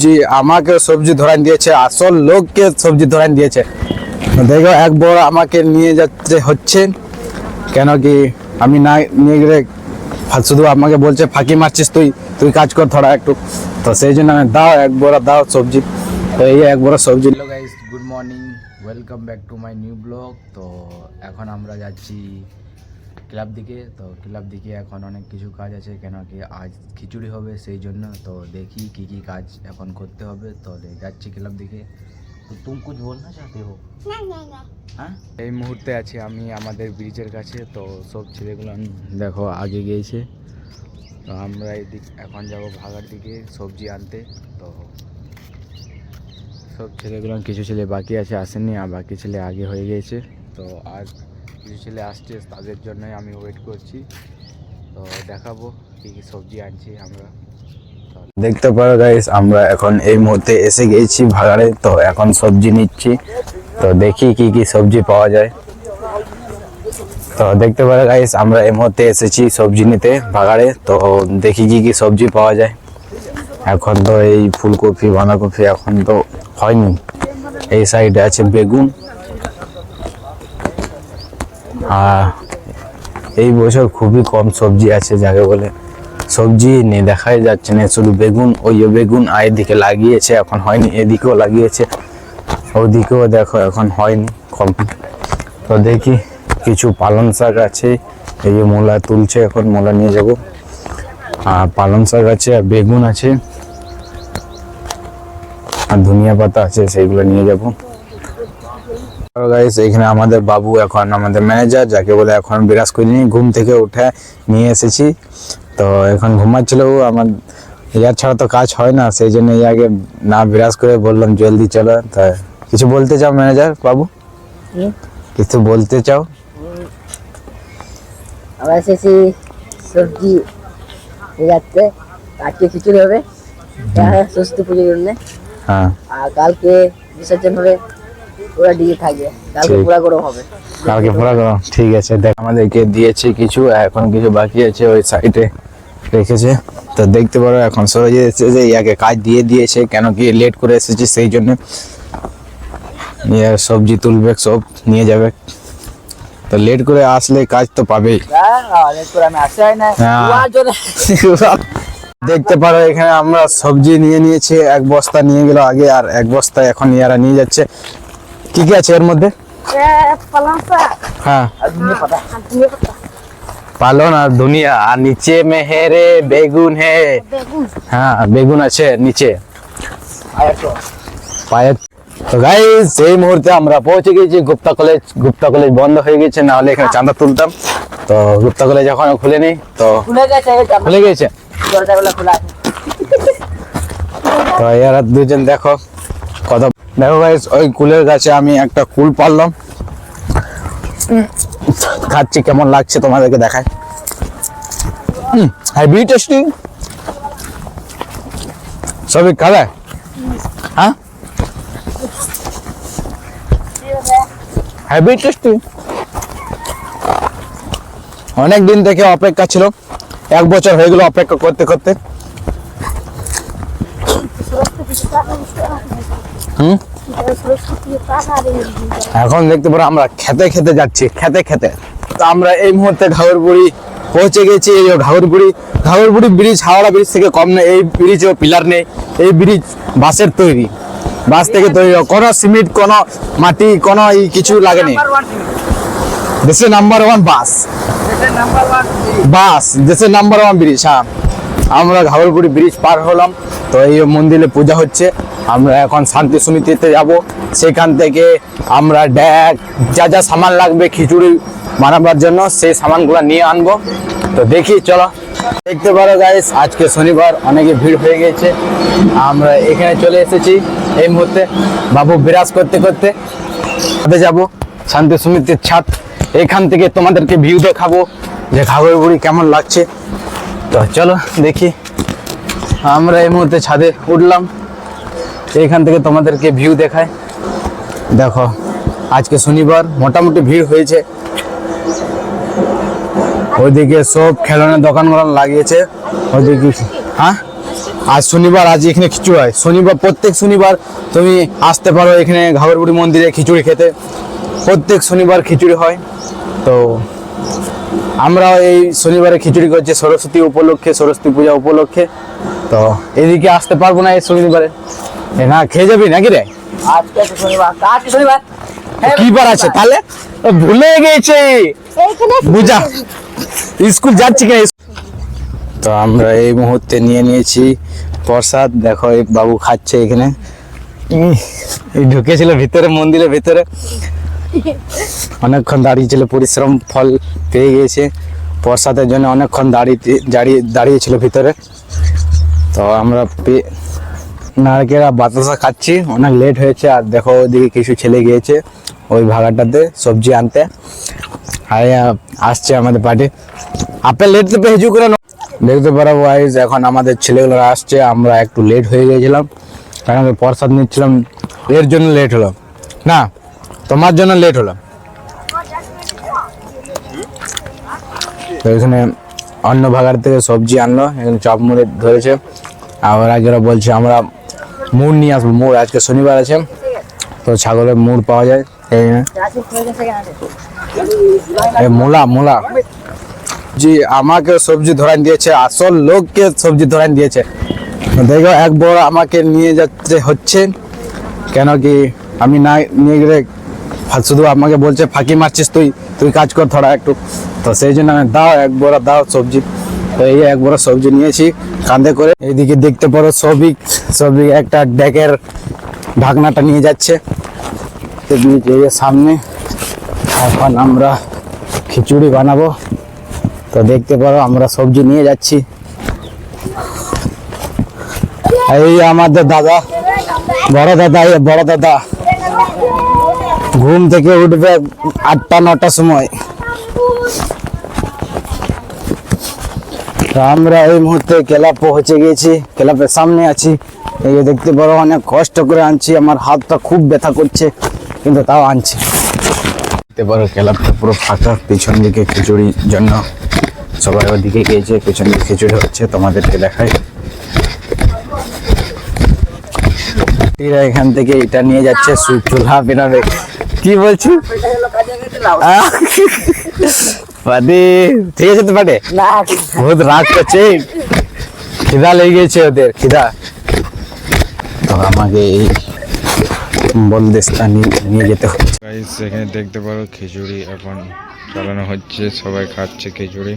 জি আমাকে সবজি ধরান দিয়েছে, আসল লোককে সবজি ধরান দিয়েছে। দেখো এক বড় আমাকে নিয়ে যাচ্ছে হচ্ছে, কেন কি আমি না নিয়ে গেলে শুধু আমাকে বলছে ফাঁকি মারছিস তুই, তুই কাজ কর থোড়া একটু। তো সেই জন্য আমি দাও এক বড় দাও সবজি। তো এই এক বড় সবজি। Hello guys, good morning, welcome back to my new blog. তো এখন আমরা যাচ্ছি ক্লাব দিকে। তো ক্লাব দিকে এখন অনেক কিছু কাজ আছে, কেন কি আজ খিচুড়ি হবে সেই জন্য। তো দেখি কি কি কাজ এখন করতে হবে। তো যাচ্ছি ক্লাব দিকে। তো তুমি কিছু বলনা চাহতে হো? হ্যাঁ, এই মুহূর্তে আছি আমি আমাদের ব্রিজের কাছে। তো সব ছেলেগুলো দেখো আগে গিয়েছে। তো আমরা এদিক এখন যাব ভাগার দিকে সবজি আনতে। তো সব ছেলেগুলো, কিছু ছেলে বাকি আছে আসেনি, আর বাকি ছেলে আগে হয়ে গিয়েছে। তো আর কিছু ছেলে আসছে, তাদের জন্যই আমি ওয়েট করছি। তো দেখাবো কী কী সবজি আনছি আমরা। দেখতে পারো গাইস, আমরা এখন এই মুহূর্তে এসে গেছি ভাগাড়ে। তো এখন সবজি নিচ্ছি। তো দেখি কি কি সবজি পাওয়া যায়। তো দেখতে পারো গাইস, আমরা এই মুহূর্তে এসেছি সবজি নিতে ভাগাড়ে। তো দেখি কি কি সবজি পাওয়া যায়। এখন তো এই ফুলকপি বাঁধাকপি এখন তো হয়নি। এই সাইডে আছে বেগুন। আর এই বছর খুবই কম সবজি আছে, যাকে বলে সবজি নেই, দেখাই যাচ্ছে না, শুধু বেগুন। ওই বেগুন আর এদিকে লাগিয়েছে, এখন হয়নি। এদিকেও লাগিয়েছে, ওদিকেও দেখো এখন হয়নি, কম। তো দেখি কিছু পালং শাক আছে, এই যে মূলা তুলছে, এখন মূলা নিয়ে যাবো। আর পালং শাক আছে, আর বেগুন আছে, আর ধনিয়া পাতা আছে, সেইগুলো নিয়ে যাবো। গাইস, এখানে আমাদের বাবু, এখন আমাদের ম্যানেজার যাকে বলে, এখন বিরাজ করিনি, ঘুম থেকে উঠে নিয়ে এসেছি। তো এখন ঘুমাচ্ছিল। আমার ইয়ার ছাড়া তো কাজ হয় না, সেই জন্য ইয়াকে না বিরাজ করে বললাম জলদি চলো। তা কিছু বলতে চাও ম্যানেজার বাবু? কিছু বলতে চাও? আমরা এসেছি সবজি যাচ্ছে, আজকে খিচুড়ি হবে সরস্বতী পুজোর জন্য। হ্যাঁ, আর কালকে বিসর্জন হবে, ওরা ডিজে থাকবে, কালকে পুরা গরম হবে। কালকে পুরা গরম, ঠিক আছে। দেখ আমাদেরকে দিয়েছে কিছু, এখন কিছু বাকি আছে, ওই সাইডে রেখেছে। তো দেখতে পারো এখন সরে এসেছে, যে ইয়াকে কাজ দিয়ে দিয়েছে, কেন কি লেট করে এসেছি সেই জন্য। সবজি তুলবে, সব নিয়ে যাবে। তো লেট করে আসলে কাজ তো পাবেই। দেখতে পারো এখানে আমরা সবজি নিয়ে নিয়েছি, এক বস্তা নিয়ে গেল আগে, আর এক বস্তা এখন ইয়ারা নিয়ে যাচ্ছে। কি কি আছে এর মধ্যে? হ্যাঁ, পালন আর ধনিয়া, আর নিচে में है रे বেগুন है। হ্যাঁ, বেগুন আছে নিচে পায়ে। তো গাইস, এই মুহূর্তে আমরা পৌঁছে গেছি গুপ্তা কলেজ। গুপ্তা কলেজ বন্ধ হয়ে গেছে, না হলে এখানে চাঁদা তুলতাম। তো গুপ্তা কলেজ এখনো খুলেনি। তো খুলে গেছে। তো এরা দুজন দেখো কত। দেখো গাইস, ওই কুলের গাছে আমি একটা কুল পারলাম, খাচ্ছি, কেমন লাগছে তোমাদেরকে দেখায়। হেভি টেস্টি, সবই খাবে। হ্যাঁ, হেভি টেস্টি। অনেক দিন থেকে অপেক্ষা ছিল, 1 বছর হয়ে গেল অপেক্ষা করতে করতে। এখন দেখতে পারো আমরা খেতে খেতে যাচ্ছি, খেতে খেতে। তো আমরা এই মুহূর্তে ঘাগরবুড়ি পৌঁছে গেছি। এই ঘাগরবুড়ি ব্রিজ হাওড়া ব্রিজ থেকে কম নেই। এই ব্রিজেও পিলার নেই, এই ব্রিজ বাঁশের তৈরি, বাঁশ থেকে তৈরি, কোনো সিমেন্ট, কোনো মাটি, কোনো কিছু লাগেনি। দেশের নাম্বার 1 বাস, দেশের নাম্বার 1 ব্রিজ। হ্যাঁ, আমরা ঘাগরবুড়ি ব্রিজ পার হলাম। তো এই মন্দিরে পূজা হচ্ছে, আমরা এখন শান্তি সমিতিতে যাব। সেখান থেকে আমরা ড্যাগ যা যা সামান লাগবে খিচুড়ি বানাবার জন্য, সেই সামানগুলো নিয়ে আনবো। তো দেখি চলো। দেখতে পারো গাইস, আজকে শনিবার, অনেকে ভিড় হয়ে গেছে। আমরা এখানে চলে এসেছি এই মুহূর্তে বাবু বিরাজ করতে করতে যাব শান্তি সমিতির ছাদ। এখান থেকে তোমাদেরকে ভিউ দেখাবো যে ঘাগরবুড়ি কেমন লাগছে। তো চলো দেখি। আমরা এই মুহূর্তে ছাদে উঠলাম, এইখান থেকে তোমাদেরকে ভিউ দেখায়। দেখো আজকে শনিবার, মোটামুটি ভিড় হয়েছে। ওইদিকে সব খেলনার দোকানগুলো লাগিয়েছে ওইদিকে। হ্যাঁ, আজ শনিবার, আজ এখানে খিচুড়ি হয়। শনিবার, প্রত্যেক শনিবার তুমি আসতে পারো এখানে ঘাগরবুড়ি মন্দিরে খিচুড়ি খেতে। প্রত্যেক শনিবার খিচুড়ি হয়। তো আমরা এই শনিবারে খিচুড়ি করছি সরস্বতী উপলক্ষে, সরস্বতী পূজা উপলক্ষে। তো এদিকে আসতে পারবো না এই শনিবারে। না খেয়ে যাবি নাকি রে? আজকে তো শনিবার, আজকে শনিবার। কি বার আছে তাহলে? ও, ভুলে গেছে বুঝা, স্কুল যাচ্ছি কিনা। তো আমরা এই মুহূর্তে নিয়ে নিয়েছি প্রসাদ। দেখো এই বাবু খাচ্ছে এখানে। এই ঢুকেছিল ভিতরে, মন্দিরের ভিতরে অনেকক্ষণ দাঁড়িয়েছিল, পরিশ্রম ফল পেয়ে গিয়েছে। প্রসাদের জন্য অনেকক্ষণ দাঁড়িয়েছিল ভিতরে। তো আমরা নারকেল বাতাসা খাচ্ছি, অনেক লেট হয়েছে। আর দেখো ওইদিকে কিছু ছেলে গিয়েছে ওই ভাগাটাতে সবজি আনতে। আর আসছে আমাদের পার্টি। আপেল লেট তো পেজু করে দেখতে পারো গাইস, এখন আমাদের ছেলেগুলো আসছে। আমরা একটু লেট হয়ে গিয়েছিলাম কারণ প্রসাদ নিচ্ছিলাম, এর জন্য লেট হলো। না, তোমার জন্য লেট হলো। তো এখানে অন্য ভাগার থেকে সবজি আনলো, এখানে চপ মুড়ে ধরেছে। আর আগেরা বলছে আমরা মুড় নিয়ে আসবো। মুড় আজকে শনিবার আছে, তো ছাগলের মুড় পাওয়া যায়। এই মূলা জি আমাকে সবজি ধরান দিয়েছে, আসল লোককে সবজি ধরান দিয়েছে। দেখো এক বড় আমাকে নিয়ে যেতে হচ্ছে, কেন কি আমি না নিয়ে গেলে শুধু আমাকে বলছে ফাঁকি মারছিস তুই কাজ কর থোড়া একটু। তো সেই জন্য আমি দাও এক বড় দাও সবজি। তো এই এক বড় সবজি নিয়েছি কাঁধে করে। এইদিকে দেখতে পারো সবই একটা ডেকের ঢাকনাটা নিয়ে যাচ্ছে সামনে। এখন আমরা খিচুড়ি বানাবো। তো দেখতে পারো আমরা সবজি নিয়ে যাচ্ছি। এই আমাদের দাদা, বড় দাদা ঘুম থেকে উঠবে 8টা-9টার সময়। তো আমরা এই মুহূর্তে ক্লাব পৌঁছে গেছি, ক্লাবের সামনে আছি। এই যে দেখতে পারো অনেক কষ্ট করে আনছি, আমার হাতটা খুব ব্যথা করছে কিন্তু তাও আনছি। দেখতে পারো ক্লাবটা পুরো ফাঁকা, পিছন দিকে খিচুড়ির জন্য সবাই ওদিকে গিয়েছে, পিছন দিকে খিচুড়ি হচ্ছে, তোমাদেরকে দেখাই। এরা এখান থেকে এটা নিয়ে যাচ্ছে চুলহা বেনাবে। কি বলছি পাটে ঠিক আছে তো পাটে বহুত রাগ করছে, খিদা লেগে গেছে ওদের খিদা। তো আমাকে এই বলদেশটা নিয়ে যেতে হচ্ছে। গাইস এখানে দেখতে পারো খিচুড়ি এখন চালানো হচ্ছে, সবাই খাচ্ছে খিচুড়ি।